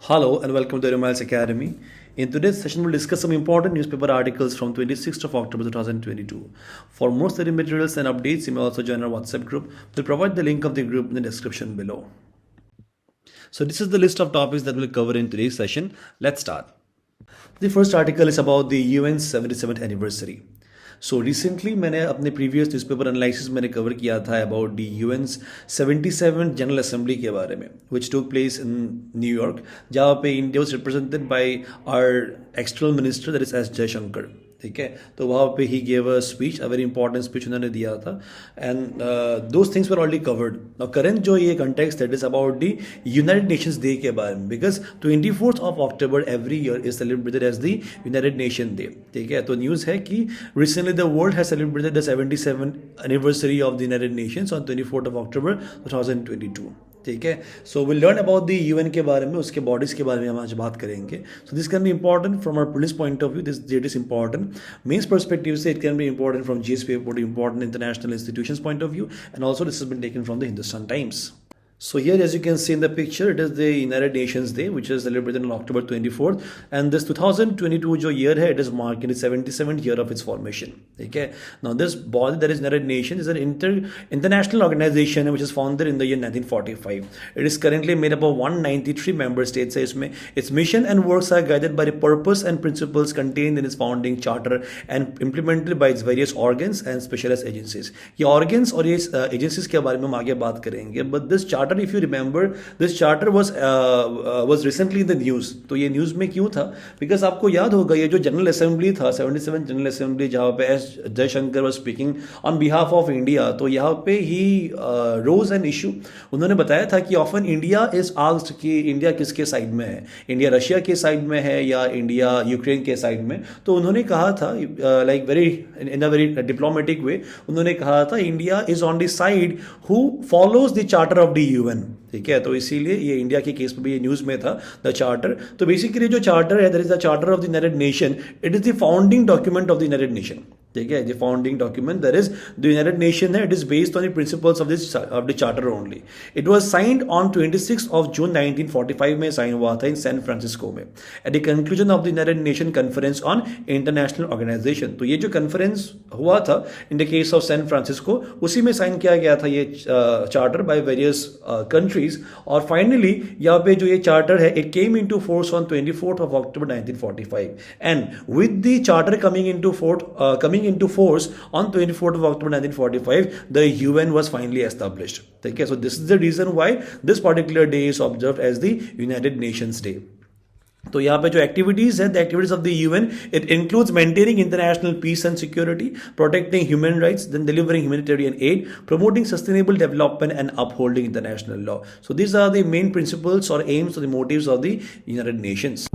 Hello and welcome to EduMiles Academy. In today's session, we'll discuss some important newspaper articles from 26th of October 2022. For more study materials and updates, you may also join our WhatsApp group. We'll provide the link of the group in the description below. So this is the list of topics that we'll cover in today's session. Let's start. The first article is about the UN's 77th anniversary. So recently मैंने अपने previous newspaper analysis मैंने cover किया था about the UN's 77th General Assembly के बारे में, which took place in New York, जहाँ पे India was represented by our external minister, that is S. Jaishankar. ठीक है, तो वहाँ पे ही gave a speech, a very important speech उन्होंने दिया था, and those things were already covered. Now current जो ये context that is about the United Nations Day के बारे में, because 24th of October every year is celebrated as the United Nations Day. ठीक है, तो news है कि recently the world has celebrated the 77th anniversary of the United Nations on 24th of October 2022. ठीक है, so will learn about the UN के बारे में, उसके बॉडीज के बारे में हम आज बात करेंगे. So this can be important from our police point of view, this date is important mains perspective से, it can be important from GSP board, important international institutions point of view, and also this has been taken from the Hindustan Times. So here, as you can see in the picture, it is the United Nations Day, which is celebrated on October 24th. And this 2022 जो year है, it is marking the 77th year of its formation. Okay. Now this body, that is United Nations, is an international organization which is founded in the year 1945. It is currently made up of 193 member states. इसमें its mission and works are guided by the purpose and principles contained in its founding charter and implemented by its various organs and specialized agencies. ये organs और ये agencies के बारे में हम आगे बात करेंगे. But this charter, if you remember, this charter was recently in the news. तो ये न्यूज में क्यों था? बिकॉज आपको याद होगा ये जो जनरल असेंबली था, 77 जनरल असेंबली, जहाँ पे S Jaishankar was speaking on behalf of India, तो यहाँ पे ही रोज एन इशू. उन्होंने बताया था कि ऑफन इंडिया इज आस्क्ड कि इंडिया किसके साइड में है, इंडिया रशिया के साइड में है या इंडिया यूक्रेन के साइड में. तो उन्होंने कहा था like very in a very diplomatic way, उन्होंने कहा था India is on the side who follows the charter of the UN. ठीक है, तो इसीलिए ये इंडिया के केस में भी ये न्यूज में था, द चार्टर. तो बेसिकली जो चार्टर है, that is the charter of the United Nation. It is the founding document of the United Nation. ठीक है, the founding document, that is the United Nation है, it is based on the principles of this of the charter only. It was signed on 26 of June 1945 में sign हुआ था in San Francisco में, at the conclusion of the United Nation conference on international organisation. तो ये जो conference हुआ था in the case of San Francisco, उसी में साइन किया गया था ये चार्टर बाय वेरियस कंट्रीज. और फाइनली यहाँ पे जो ये चार्टर है, it came into force on 24th of October 1945, and with the charter coming into force on 24th of October 1945, the UN was finally established. Okay, so this is the reason why this particular day is observed as the United Nations Day. तो यहाँ पे जो activities है, the activities of the UN, it includes maintaining international peace and security, protecting human rights, then delivering humanitarian aid, promoting sustainable development and upholding international law. So these are the main principles और aims और the motives of the United Nations.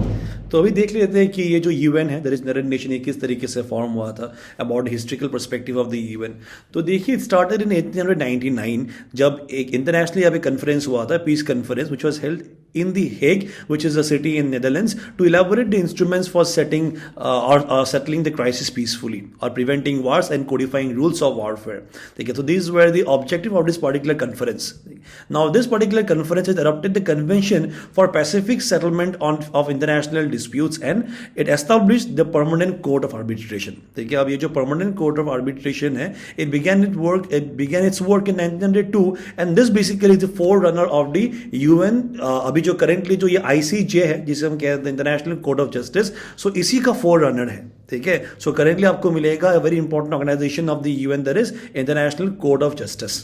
तो अभी देख लेते हैं कि ये जो यूएन है, दैट इज यूनाइटेड नेशन, ये किस तरीके से फॉर्म हुआ था, about historical perspective of the UN. तो देखिए, इट स्टार्टेड इन 1899 जब एक इंटरनेशनल यहाँ पे कॉन्फ्रेंस हुआ था, piece conference, which was held in The Hague, which is a city in Netherlands, to elaborate the instruments for setting or settling the crisis peacefully, or preventing wars and codifying rules of warfare. Okay, so these were the objective of this particular conference. Now, this particular conference has adopted the Convention for Pacific Settlement of International Disputes, and it established the Permanent Court of Arbitration. Okay, अब ये जो Permanent Court of Arbitration है, it began its work in 1902, and this basically is the forerunner of the UN. अभी जो currently जो ये ICJ है, जिसे हम कहते हैं इंटरनेशनल कोर्ट ऑफ जस्टिस, सो इसी का फोर रनर है. ठीक है, सो करेंटली आपको मिलेगा a very important organisation of the UN, that is International Court of Justice.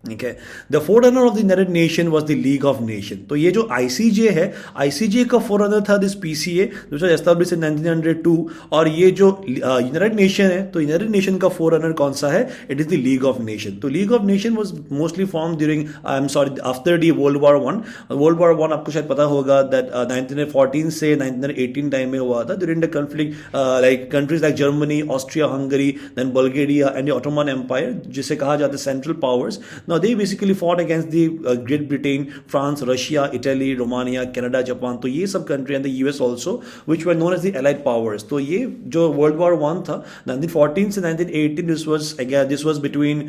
ठीक है, the forerunner of the United Nation was the League of Nation. तो ये जो आईसीजे है, आईसीजे का फोररनर था this PCA, which was established in 1902. और ये जो यूनाइटेड नेशन है, तो यूनाइटेड नेशन का फोररनर कौन सा है? It is the League of Nation. तो League of Nation was mostly form during after the world War one. World War one आपको शायद पता होगा दैट 1914 से 1918 टाइम में हुआ था, during the conflict like countries like Germany, Austria, Hungary, then Bulgaria and the Ottoman Empire, जिसे कहा जाता है Central Powers. Now they basically fought against the Great Britain, France, Russia, Italy, Romania, Canada, Japan. तो ये सब country and the US also, which were known as the Allied powers. तो ये जो World War I था 1914 से 1918, this was between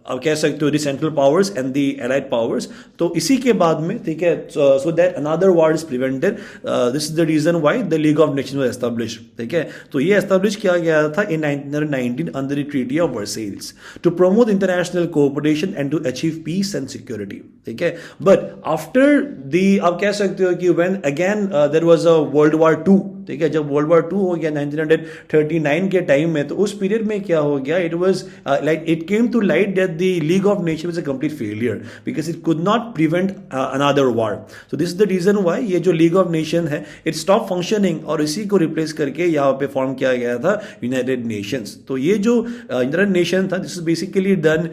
अब कह सकते हो the Central Powers and the Allied Powers. तो इसी के बाद में, ठीक है, so that another war is prevented. This is the reason why the League of Nations was established. ठीक है, तो ये एस्टैब्लिश किया गया था in 1919 under the Treaty of Versailles to promote international cooperation and to achieve peace and security. ठीक है, but after the, आप कह सकते हो कि when again there was a world war 2. ठीक है, जब वर्ल्ड वॉर 2 हो गया 1939 के टाइम में, तो उस पीरियड में क्या हो गया, it was like it came to light that the League of Nations was a complete failure because it could not prevent another war. So this is the reason why ये जो League of Nation है it stop functioning और इसी को replace करके यहाँ पे form किया गया था यूनाइटेड नेशंस. तो ये जो यूनाइटेड नेशन था, this is basically done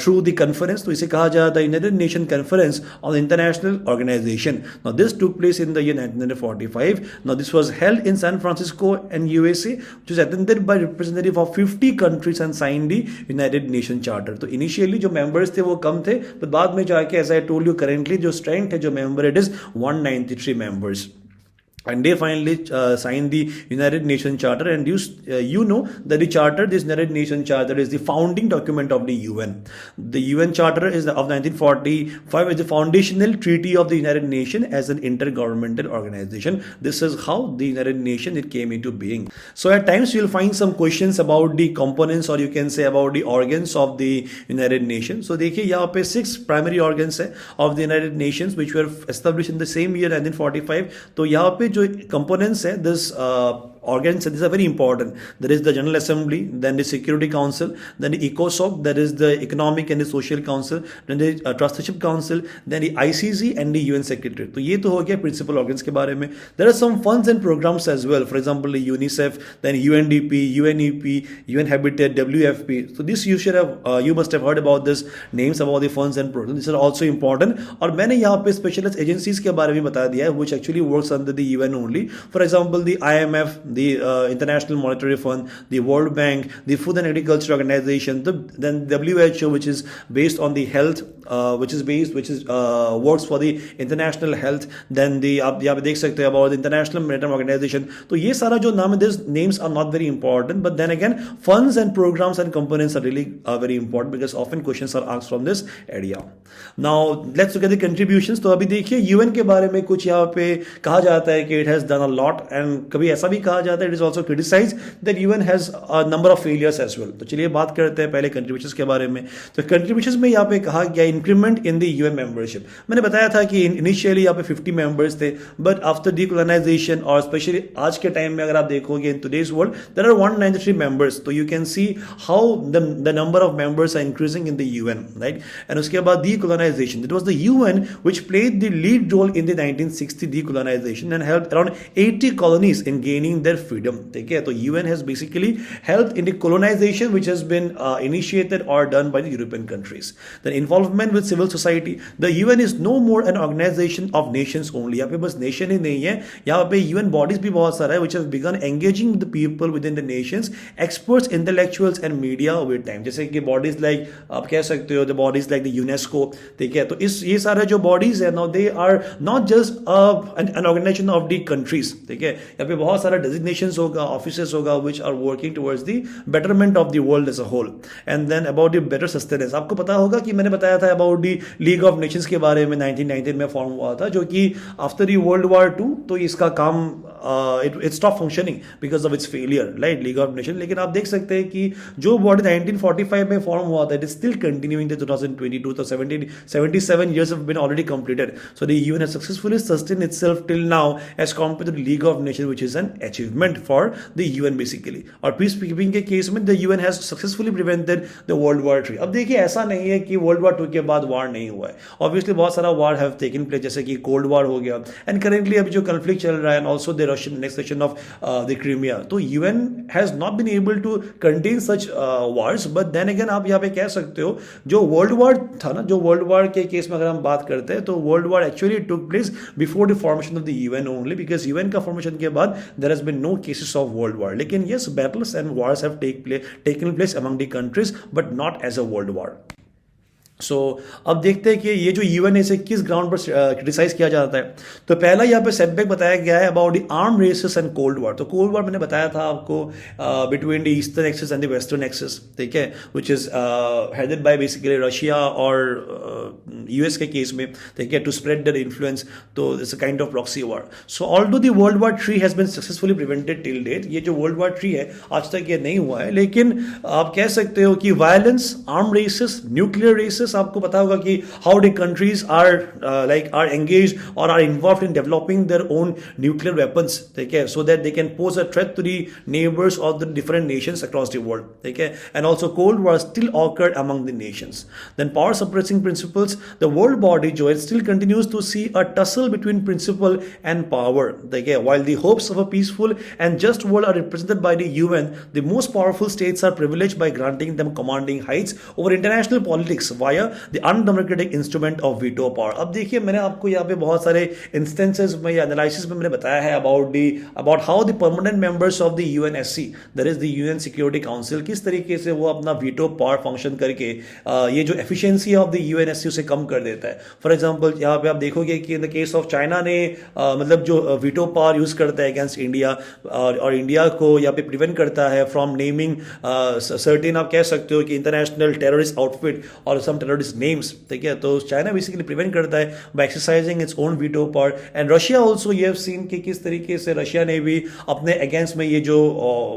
through the conference. तो इसे कहा जाता है United Nation conference on international organisation. Now this took place in the year 1945. Now this was held in San Francisco and USA, which was attended by representative of 50 countries and signed the United Nations Charter. तो initially जो members थे वो कम थे, but बाद में जाके, as I told you, currently जो strength है जो member, it is 193 members. And they finally signed the United Nations Charter. And you know that the charter, this United Nations Charter, is the founding document of the UN. The UN Charter is of 1945, is the foundational treaty of the United Nations as an intergovernmental organization. This is how the United Nations it came into being. So at times you'll find some questions about the components, or you can say about the organs of the United Nations. So देखिए यहाँ पे 6 primary organs है of the United Nations which were established in the same year 1945. तो यहाँ पे जो components है, this organs, these are very important. There is the General Assembly, then the Security Council, then the ECOSOC, that is the Economic and the Social Council, then the Trusteeship Council, then the ICC and the UN Secretary. तो ये तो हो गया principal organs के बारे में. There are some funds and programs as well. For example, the UNICEF, then UNDP, UNEP, UN Habitat, WFP. So this you should have, you must have heard about this names about the funds and programs. These are also important. और मैंने यहाँ पे specialized agencies के बारे में बता दिया है, which actually works under the UN only. For example, the IMF, the International Monetary Fund, the World Bank, the Food and Agriculture Organization, then WHO, which is based on the health, which works for the international health. Then the आप यहाँ पे देख सकते हैं about the International Maritime Organization. तो ये सारा जो नाम है, these names are not very important, but then again funds and programs and components are really very important because often questions are asked from this area. Now let's look at the contributions. तो अभी देखिए UN के बारे में कुछ यहाँ पे कहा जाता है कि it has done a lot, and कभी ऐसा भी कहा जाता है it is also criticized that UN has a number of failures as well. तो चलिए बात करते हैं पहले contributions के बारे में. तो contributions में यहाँ पे कहा गया increment in the UN membership. मैंने बताया था कि initially यहाँ पे 50 members थे, but after decolonization और especially आज के टाइम में अगर आप देखोगे in today's world there are 193 members. तो you can see how the number of members are increasing in the UN, right? And उसके बाद decolonization. It was the UN which played the lead role in the 1960 decolonization and helped around 80 colonies in gaining their freedom. ठीक है, तो UN has basically helped in the colonization which has been initiated or done by the European countries. Then involvement with civil society. The UN is no more an organization of nations only. यहाँ पे बस nation ही नहीं है, यहाँ पे UN bodies भी बहुत सारा है which have begun engaging with the people within the nations, experts, intellectuals and media with time. जैसे कि bodies like आप कह सकते हो the bodies like the UNESCO. ठीक है, तो इस ये सारे जो bodies है now they are not just an organization of the countries. ठीक है, यहाँ पे बहुत सारा designations होगा, offices होगा which are working towards the betterment of the world as a whole. And then about the better sustenance. आपको पता होगा कि मैंने बताया था about the League of Nations के बारे में 1919 में फॉर्म हुआ था, जो कि after the World War II तो इसका काम it stopped functioning because of its failure, right? League of Nations. लेकिन आप देख सकते हैं कि जो बॉडी 1945 में फॉर्म हुआ था it is still continuing to 2022. तो 77 years have been already completed. So the UN has successfully sustained itself till now as compared to the League of Nations, which is an achievement for the UN basically. और peacekeeping के केस में the UN has successfully prevented the World War III. अब देखिए ऐसा नहीं है कि World War II के बाद वार नहीं हुआ है. Obviously बहुत सारा वार have taken place, जैसे कि कोल्ड वार हो गया, and currently अभी जो conflict चल रहा है, and also the Russian annexation of the Crimea. तो UN has not been able to contain such wars, but then again आप यहाँ पे कह सकते हो जो वर्ल्ड वॉर था ना, जो वर्ल्ड वॉर के केस में अगर हम बात करते हैं तो world war actually took place before the formation of the UN only, because UN का फॉर्मेशन के बाद there has been no cases of world war. लेकिन yes, battles and wars have taken place among the countries but not as a world war. So अब देखते हैं कि ये जो यूएन से किस ग्राउंड पर क्रिटिसाइज किया जाता है। तो पहला यहाँ पे सेटबैक बताया गया है about the arms races and cold war. तो कोल्ड वॉर मैंने बताया था आपको between the eastern axis and the western axis, ठीक है, which is headed by basically Russia और यूएस के केस में, ठीक है, टू स्प्रेड देयर इन्फ्लुएंस। तो it's a kind of proxy war. So although the world war 3 has been successfully prevented till date, ये जो वर्ल्ड वॉर 3 है आज तक ये नहीं हुआ है, लेकिन आप कह सकते हो कि violence, arm races, nuclear races, आपको पता होगा कि how the countries are engage और are involved in developing their own nuclear weapons, ठीक है, so that they can pose a threat to the neighbours of the different nations across the world, ठीक है। And also cold war still occurred among the nations. Then power suppressing principles, the world body जो है still continues to C a tussle between principle and power, ठीक है, while the hopes of a peaceful and just world are represented by the UN, the most powerful states are privileged by granting them commanding heights over international politics via the undemocratic instrument of veto power। अब देखिए मैंने आपको यहाँ पे बहुत सारे instances में या एनालिसिस में मैंने बताया है about how the permanent members of the UNSC, that is the UN Security Council, किस तरीके से वो अपना veto power फंक्शन करके ये जो efficiency of the UNSC उसे कम कर देता है। फॉर एग्जाम्पल यहाँ पे आप देखोगे कि इन द केस ऑफ चाइना ने मतलब जो वीटो पावर यूज करता है अगेंस्ट इंडिया और इंडिया को यहाँ पे प्रिवेंट करता है फ्रॉम नेमिंग सर्टेन, आप कह सकते हो कि इंटरनेशनल टेररिस्ट आउटफिट और सम टेररिस्ट नेम्स, ठीक है। तो चाइना बेसिकली प्रिवेंट करता है by exercising its own veto power. And Russia also ये हैव सीन कि किस तरीके से रशिया ने भी अपने अगेंस्ट में ये जो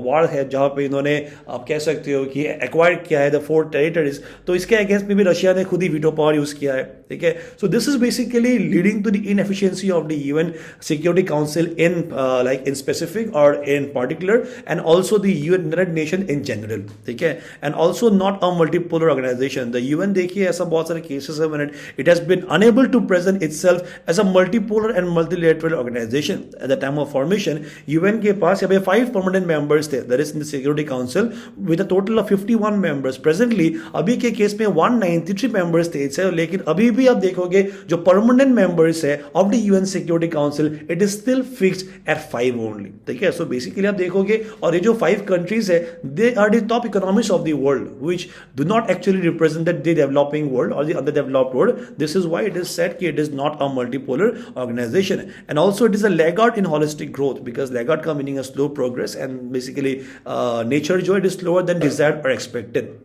वॉर है जहाँ पे इन्होंने आप कह सकते हो कि एक्वायर किया है द 4 टेरिटरीज, तो इसके अगेंस्ट में भी रशिया ने खुद ही वीटो पावर यूज किया है, ठीक है। So this is basically leading to the inefficiency of the UN Security Council in specific or in particular, and also the United Nation in general, ठीक है। and also not a multipolar organization, the UN देखिए ऐसा बहुत सारे cases है when it has been unable to present itself as a multipolar and multilateral organization at the time of formation। UN के पास यहाँ पे 5 permanent members थे, that is in the Security Council with a total of 51 members। presently अभी के केस में 193 members थे, लेकिन अभी भी आप देखोगे जो permanent members है of the UN Security Council, it is still fixed at 5 only, ठीक है। सो बेसिकली आप देखोगे और ये जो 5 कंट्रीज है they are the top economics of the world which do not actually represent the developing world और the underdeveloped world. This is why it is said कि it is not a multipolar organisation. And also it is a laggard in holistic growth, because laggard का meaning a slow progress and basically nature जो it is slower than desired और expected.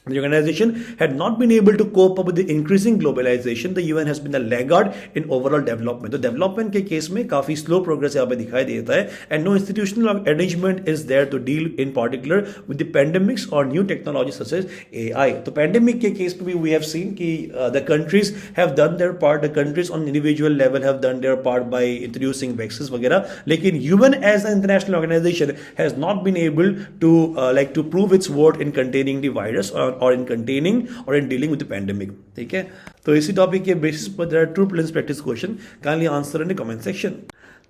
The organization had not been able to cope up with the increasing globalization. The UN has been a laggard in overall development. तो development के केस में काफी slow progress यहाँ पे दिखाई देता है, and no institutional arrangement is there to deal in particular with the pandemics or new technologies such as AI। तो pandemic के केस में भी we have seen कि the countries have done their part, the countries on individual level have done their part by introducing vaccines वगैरह, लेकिन UN as an international organization has not been able to to prove its worth in containing the virus or in containing or in dealing with the pandemic, ठीक है। तो इसी topic के basis पर there are 2 prelims practice question, kindly answer in the comment section।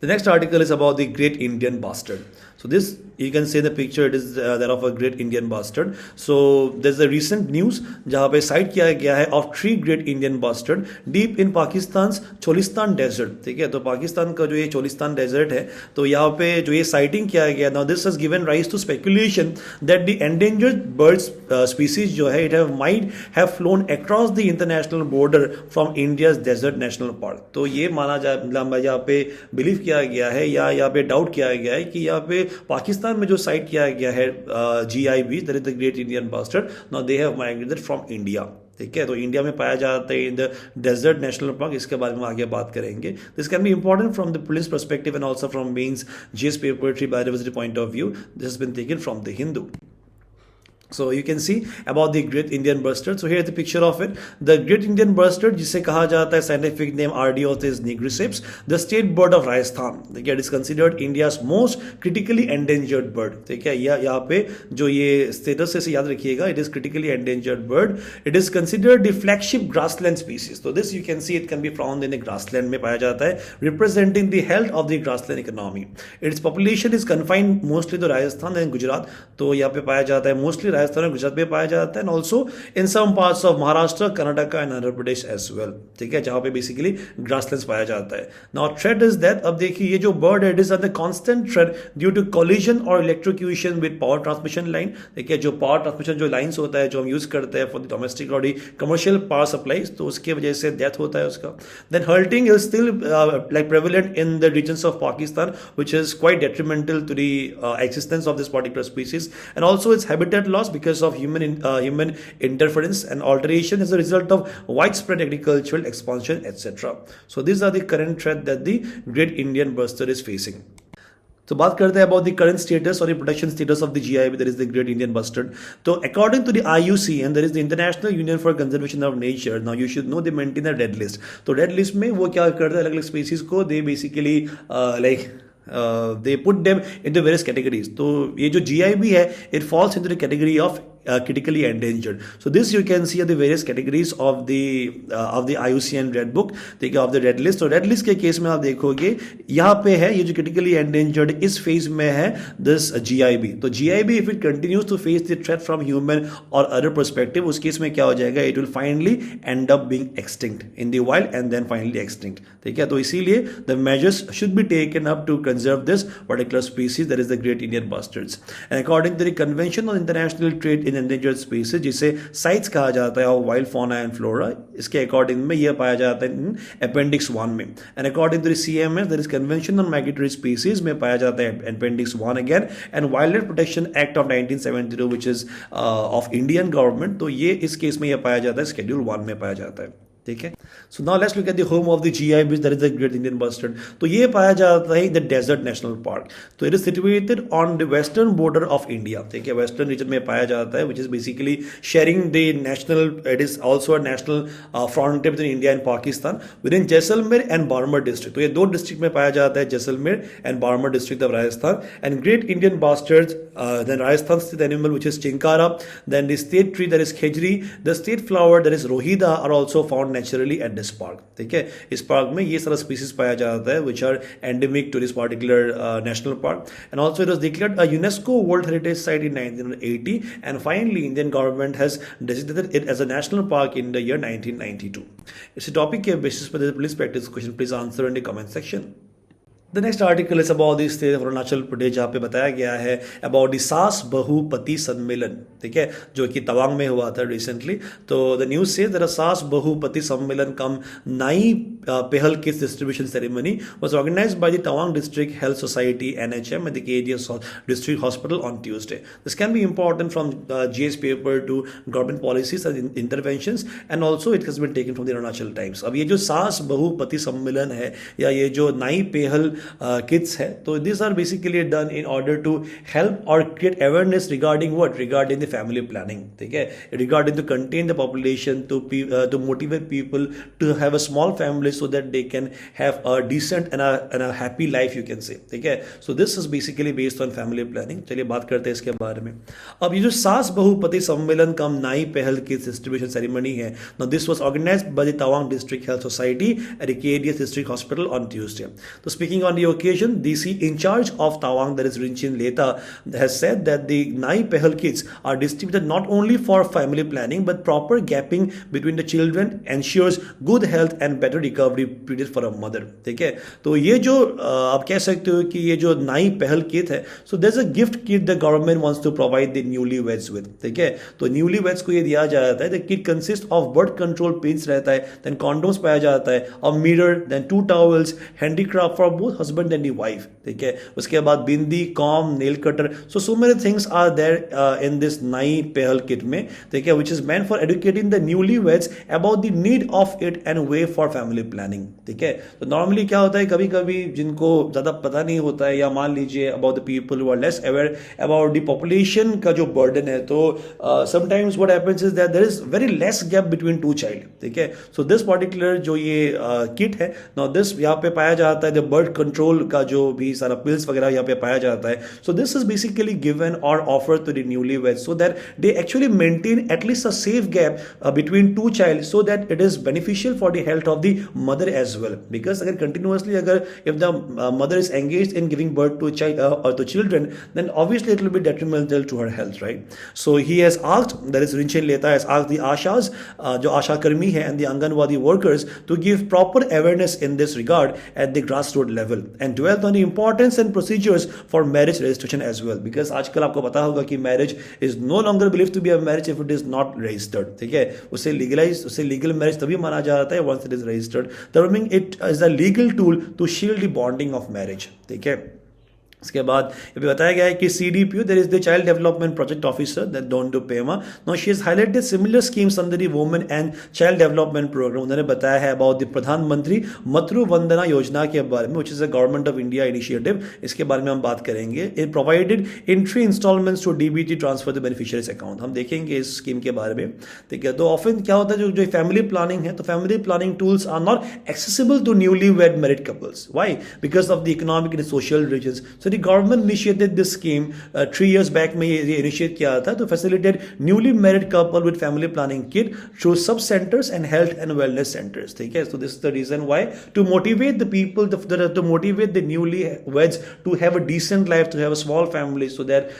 The next article is about the Great Indian Bastard. So this, you can see the picture, it is that of a Great Indian Bastard. So there's a recent news जहाँ पे site किया गया है of 3 Great Indian Bastard deep in Pakistan's Cholistan Desert, ठीक है। तो पाकिस्तान का जो ये चोलिस्तान डेजर्ट है, तो यहाँ पे जो ये साइटिंग किया गया, now this has given rise to speculation that the endangered birds species जो है it might have flown across the international border from India's desert national park। तो ये माना जाए, मतलब यहाँ पे बिलीव किया गया है या यहाँ पे डाउट किया गया है कि यहाँ पे पाकिस्तान में जो साइट किया गया है GIBs, that is the great Indian bustard, now they have migrated from India, ठीक है। तो इंडिया में पाया जाता है in the Desert National Park, इसके बारे में आगे बात करेंगे। This can be important from the police perspective and also from mains GS paper 3 biodiversity point of view. This has been taken from the Hindu. So you can see about the Great Indian Bustard. So here is the picture of it. The Great Indian Bustard, जिसे कहा जाता है scientific name Ardiotis nigriceps, the state bird of Rajasthan. ठीक है, it is considered India's most critically endangered bird. ठीक है, यहाँ पे जो ये status है याद रखिएगा, it is critically endangered bird. It is considered the flagship grassland species. So this you can see it can be found in the grassland में पाया जाता है, representing the health of the grassland economy. Its population is confined mostly to Rajasthan and Gujarat. तो यहाँ पे पाया जाता है mostly राजस्थान और गुजरात में पाया जाता है, and also in some parts of Maharashtra, Karnataka and Andhra Pradesh as well, ठीक है, जहां पे बेसिकली ग्रासलैंड्स पाया जाता है. नाउ थ्रेट इज दैट, अब देखिए ये जो बर्ड है, it is under constant threat due to collision और electrocution with power transmission line. देखिए जो पावर ट्रांसमिशन जो लाइन्स होता है जो हम यूज करते हैं फॉर द डोमेस्टिक और कमर्शियल पावर सप्लाईज, तो उसकी वजह से डेथ होता है उसका. Then hunting is still like prevalent in the regions of Pakistan, which is quite detrimental to the existence of this particular species, and also its habitat loss because of human interference and alteration as a result of widespread agricultural expansion, etc. So these are the current threat that the great Indian bustard is facing. तो बात करते हैं about the current status और protection status of the GIB, that is the great Indian bustard. तो according to the IUC and there is the International Union for Conservation of Nature, now you should know they maintain a red list. तो red list में वो क्या करते हैं, अलग अलग species को they basically like they put them into various categories. तो ये जो GIB है, it falls into the category of critically endangered. So this you can see are the various categories of the IUCN Red Book, ठीक है, of the Red List. तो Red List के केस में आप देखोगे यहाँ पे है ये जो critically endangered इस फेज में है this GIB. तो GIB if it continues to face the threat from human or other perspective, उस केस में क्या हो जाएगा, it will finally end up being extinct in the wild and then finally extinct, ठीक है. तो इसीलिए the measures should be taken up to conserve this particular species, that is the great Indian bustards. And according to the Convention on International Trade in endangered species, जिसे CITES कहा जाता है of wild fauna and flora, इसके according में यह पाया जाता है अपेंडिक्स 1 में. And according to the CMS, that is convention on migratory species, में पाया जाता है appendix 1 again, and wildlife protection act of 1972 which is of Indian government. तो ये इस केस में यह पाया जाता है शेड्यूल 1 में पाया जाता है, ठीक है. So now let's look at the home of the GIBs, that is the great Indian bustard. तो ये पाया जाता है द डेजर्ट नेशनल पार्क. तो it is situated on the western border of India, ठीक है, वेस्टर्न रीजन में पाया जाता है, which is basically sharing the national, it is also a national frontier between India and Pakistan with in Jaisalmer and Barmer district. तो ये दो डिस्ट्रिक्ट में पाया जाता है, Jaisalmer and Barmer district of Rajasthan. And great Indian bustard, then Rajasthan स्थित animal which is chinkara, then the state tree that is khejri, the state flower that is rohida are also found naturally at this park, ठीक है. इस पार्क में ये सारा स्पीसीज पाया जाता है which are endemic to this particular national park. And also it was declared a UNESCO world heritage site in 1980, and finally Indian government has designated it as a national park in the year 1992. इस topic के basis पर please practice question, please answer in the comment section. The next article is about the state of Arunachal Pradesh, जहाँ पे बताया गया है about the सास बहु पति सम्मेलन, ठीक है, जो कि तवांग में हुआ था रिसेंटली. तो the news says that a सास बहु पति सम्मेलन कम नाई पहल kits distribution ceremony was organised by the Tawang district health society NHM at the KDS district hospital on Tuesday. This can be important from GS paper to government policies and interventions, and also it has been taken from the Arunachal Times. अब ये जो सास बहु पति सम्मेलन है या ये जो नाई पहल किड्स है, तो these are basically done in order to help or create awareness regarding what, regarding the family planning, ठीक है, regarding to contain the population, to motivate people to have a small family so that they can have a decent and a happy life, you can say, ठीक है. So this is basically based on family planning. चलिए बात करते हैं इसके बारे में. अब ये जो सास बहु पति सम्मेलन कम नाई पहल किड्स डिस्ट्रीब्यूशन सेरेमनी है, now this was organized by the Tawang District Health Society at the KDS District Hospital on Tuesday. So speaking on the occasion, DC in charge of Tawang, that is Rinchin Leta, has said that the Nai Pehal kits are distributed not only for family planning but proper gapping between the children ensures good health and better recovery period for a mother, ठीक है. तो ये जो आप कह सकते हो कि ये जो नाई पहल किट है, so there's a gift kit the government wants to provide the newlyweds with, ठीक है. तो newlyweds को ये दिया जाता है. The kit consists of birth control pins रहता है, then condoms पाया जाता है, a mirror, then 2 towels, handicraft for both husband and the wife, ठीक है. उसके बाद bindi, comb, nail cutter, so many things are there in this नाई पहल किट में, ठीक है, which is meant for educating the newlyweds about the need of it and way for family planning, ठीक है. तो नॉर्मली क्या होता है, कभी कभी जिनको ज्यादा पता नहीं होता है, या मान लीजिए about the people who are less aware about the population का जो burden है, तो sometimes what happens is that there is very less gap between 2 child, ठीक है. so this particular जो ये किट है, now this यहाँ पे पाया जाता है the birth control का जो भी सारा पिल्स वगैरह यहाँ पे पाया जाता है. So this is basically given or offered to the newlyweds so that they actually maintain at least a safe gap between 2 child, so that it is beneficial for the health of the mother as well, because अगर continuously अगर if the mother is engaged in giving birth to a child or to children, then obviously it will be detrimental to her health, right? So he has asked, that is Rinchen Leta has asked the Ashas, जो आशा कर्मी है and the Anganwadi workers to give proper awareness in this regard at the grassroots level and dwell on the importance and procedures for marriage registration as well, because आजकल आपको पता होगा कि marriage is no longer believed to be a marriage if it is not registered. ठीक है, उसे legal marriage तभी माना जाता है once it is registered, therefore it is a legal tool to shield the bonding of marriage. ठीक है, इसके बाद ये भी बताया गया है कि CDPO, there is the Child Development Project Officer, that don't do PEMA. Now she has highlighted similar schemes under the Women and Child Development Program. उन्होंने बताया है about the प्रधानमंत्री मातृ वंदना योजना के बारे में, which is a Government of India initiative. इसके बारे में हम बात करेंगे. It provided in 3 installments to DBT transfer the beneficiaries account. हम देखेंगे इस स्कीम के बारे में. ठीक है, तो often क्या होता है, जो फैमिली प्लानिंग है, तो family planning tools are not accessible to newly wed married couples. Why? Because of the economic and social reasons. So the government initiated this scheme 3 years back में ये initiate किया था to facilitate newly married couple with family planning kit through sub centers and health and wellness centers. ठीक है, so this is the reason why, to motivate the people, to motivate the newly weds to have a decent life, to have a small family, so that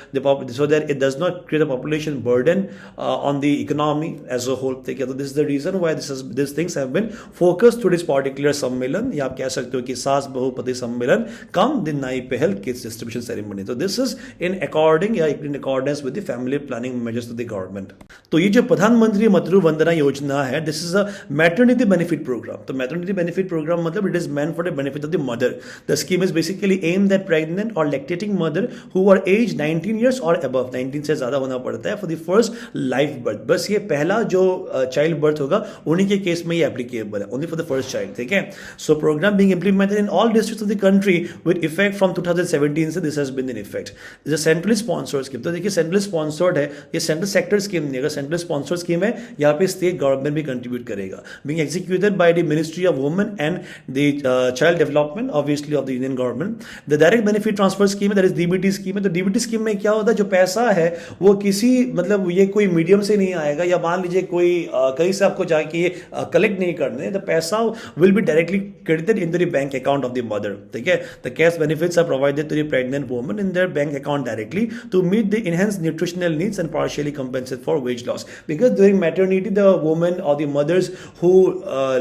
it does not create a population burden on the economy as a whole. ठीक है, so this is the reason why these things have been focused to this particular सम्मेलन, या आप कह सकते हो कि सास बहु पति सम्मेलन कम दिन नाई पहल किड्स डिस्ट्रीब्यूशन सेरेमनी. तो this is in accordance with the family planning measures of the government. तो ये जो प्रधानमंत्री मातृ वंदना योजना है, this is a maternity benefit program. तो मैटरनिटी बेनिफिट प्रोग्राम मतलब it is meant for the benefit of the mother. The scheme is basically aimed at pregnant और lactating mother who are age 19 years और above. 19 से ज्यादा होना पड़ता है for the first life birth. बस ये पहला जो चाइल्ड बर्थ होगा उन्हीं के केस में ये एप्लीकेबल है, only for the first child. ठीक है, so programme being implemented in all districts of the country with effect from 2017 से this has been in effect. Is a centrally sponsored scheme. तो देखिए सेंट्रल स्पॉन्सर्ड है, ये central sector scheme नहीं है. अगर सेंट्रल स्पॉन्सर्ड स्कीम है, यहाँ पे स्टेट गवर्नमेंट भी कंट्रीब्यूट करेगा. Being executed by the ministry of women and the child development obviously of the union government. The direct benefit transfer scheme है, दैट इज DBT स्कीम है. तो DBT scheme में क्या होता है, जो पैसा है वो किसी मतलब ये कोई मीडियम से नहीं आएगा, या मान लीजिए कोई कहीं से आपको जाके ये कलेक्ट नहीं करने. द पैसा will be directly credited into the bank account of the mother. ठीक है, the cash benefits are provided to the pregnant woman in their bank account directly to meet the enhanced nutritional needs and partially compensate for wage loss. Because during maternity, the women or the mothers who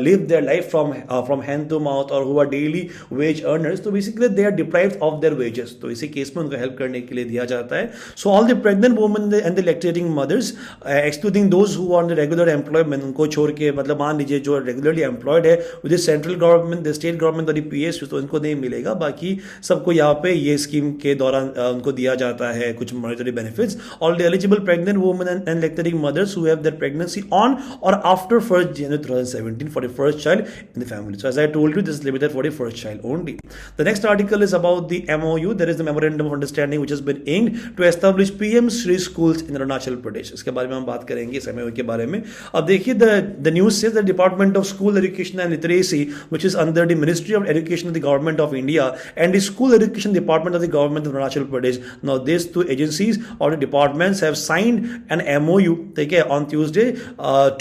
live their life from hand to mouth or who are daily wage earners, so basically they are deprived of their wages. तो इसी case में उनको help करने के लिए दिया जाता है. So all the pregnant women and the lactating mothers, excluding those who are on the regular employment, उनको छोड़ के मतलब मान लीजिए जो रेगुलरली एम्प्लॉयड है with central government, the state government और PSU, तो इनको नहीं मिलेगा. बाकी सबको यहाँ पे ये स्कीम के दौरान उनको दिया जाता है कुछ monetary benefits. All the eligible pregnant women and lactating mothers who have their pregnancy on और after 1st January 2017 for the first child in the family. So as I told you, this is limited for the first child only. The next article is about the MOU, that is the memorandum of understanding which has been aimed to establish PM SHRI Schools in Arunachal Pradesh. इसके बारे में हम बात करेंगे इस MOU के बारे में. अब देखिए the news says the department of school education and literacy which is under the ministry of education of the government of India and the school education department of the government of Arunachal Pradesh. Now these two agencies or the departments have signed an MOU, ठीक है, on Tuesday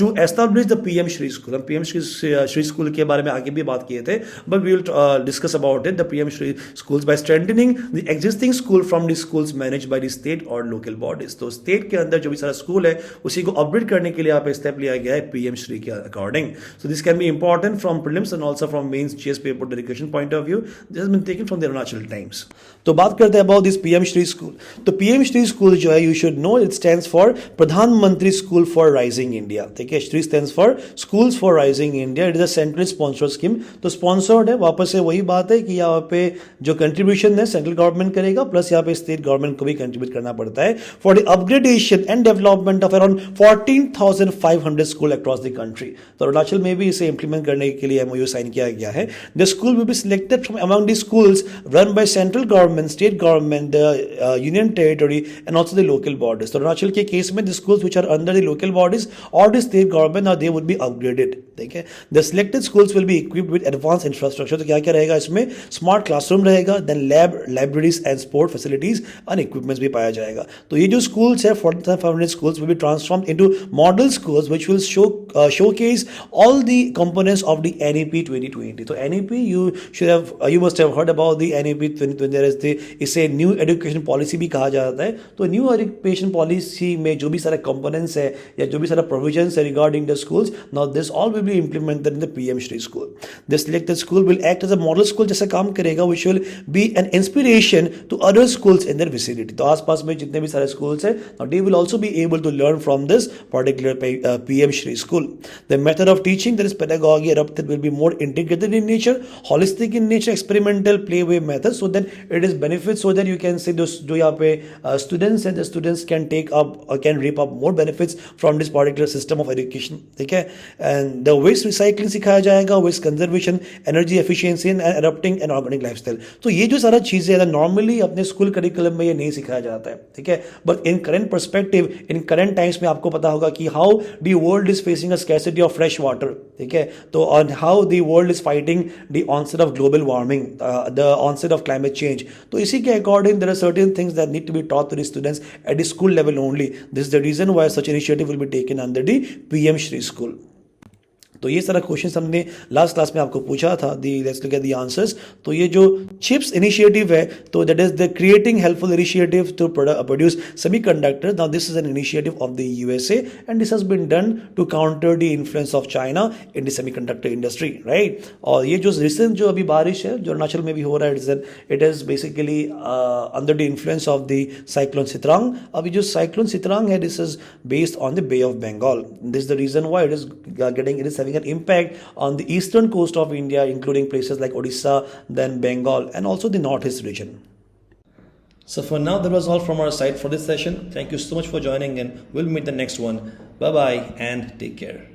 to establish the PM SHRI School. हम PM SHRI School के बारे में आगे भी बात किए थे, but we will discuss about it, the PM SHRI Schools, by strengthening the existing school from the schools managed by the state or local bodies. तो state के अंदर जो भी सारा स्कूल है उसी को अपग्रेड करने के लिए यहाँ पे स्टेप लिया गया है PM SHRI के according. So this can be important from prelims and also from mains GS paper dedication point of view. This has been taken from the Arunachal Times. तो बात करते हैं about this PM SHRI School. तो PM SHRI School जो है, you should know it stands for प्रधानमंत्री School for Rising India. ठीक है, SHRI stands for Schools for Rising India. It is a central sponsored scheme. तो sponsored है, वापस से वही बात है कि यहाँ पे जो कंट्रीब्यूशन है सेंट्रल गवर्नमेंट करेगा, प्लस यहाँ पे स्टेट गवर्नमेंट को भी कंट्रीब्यूट करना पड़ता है for the upgradation and development of around 14,500 school across the country. तो अरुणाचल में भी इसे इंप्लीमेंट करने के लिए MOU साइन किया गया है. The school will be selected from among the schools run by central government, state government, the union territory, and also the local bodies. So Arunachal के case में the schools which are under the local bodies or the state government, now they would be upgraded. ठीक है, the selected schools will be equipped with advanced infrastructure. तो क्या क्या रहेगा इसमें? Smart classroom रहेगा, then libraries and sport facilities and equipments भी पाया जाएगा. तो ये जो schools है 4,500 schools will be transformed into model schools which will showcase all the components of the NEP 2020. तो NEP you must have heard about the NEP 2020. there is the इसे new education policy भी कहा जाता है. तो new education policy में जो भी सारे कंपोनेंट्स है या जो भी सारा प्रोविजंस है regarding the schools, now this all will be implemented in the PM Shri school. The selected school will act as a model school जैसे काम करेगा, which will be an inspiration to other schools in their vicinity. तो आसपास में जितने भी सारे schools है, now they will also be able to learn from this particular PM Shri school. The method of teaching, that is pedagogy adopted will be more integrated in nature, holistic in nature, experimental play way method, so that it is benefits, so that you can say those जो यहाँ पे students and the students can take up or can reap up more benefits from this particular system of education. ठीक है, and the waste recycling सिखाया जाएगा, waste conservation, energy efficiency and adopting an organic lifestyle. तो ये जो सारा चीजें है नॉर्मली अपने स्कूल करिकुलम में ये नहीं सिखाया जाता है. ठीक है, but in current perspective, in current times में आपको पता होगा कि how the world is facing a scarcity of fresh water. ठीक है, तो on how the world is fighting the onset of global warming, the onset of climate change. तो इसी के according there are certain things that need to be taught to the students at the school level only. This is the reason why such initiative will be taken under the PM Shri school. तो ये सारा question हमने last class में आपको पूछा था. Let's look at the answers. तो ये जो चिप्स इनिशिएटिव है, तो that is the creating helpful initiative to produce semiconductor. Now this is an initiative of the USA and this has been done to counter the influence of China in the semiconductor industry, right. और ये जो recent जो अभी बारिश है जो अरुणाचल में भी हो रहा है, it is basically under the influence of the cyclone Sitrang. अभी जो साइक्लोन सितरांग है, this is based on the Bay of Bengal. This is the reason why it is having an impact on the eastern coast of India, including places like Odisha, then Bengal, and also the northeast region. So for now, that was all from our side for this session. Thank you so much for joining, and we'll meet the next one. Bye bye and take care.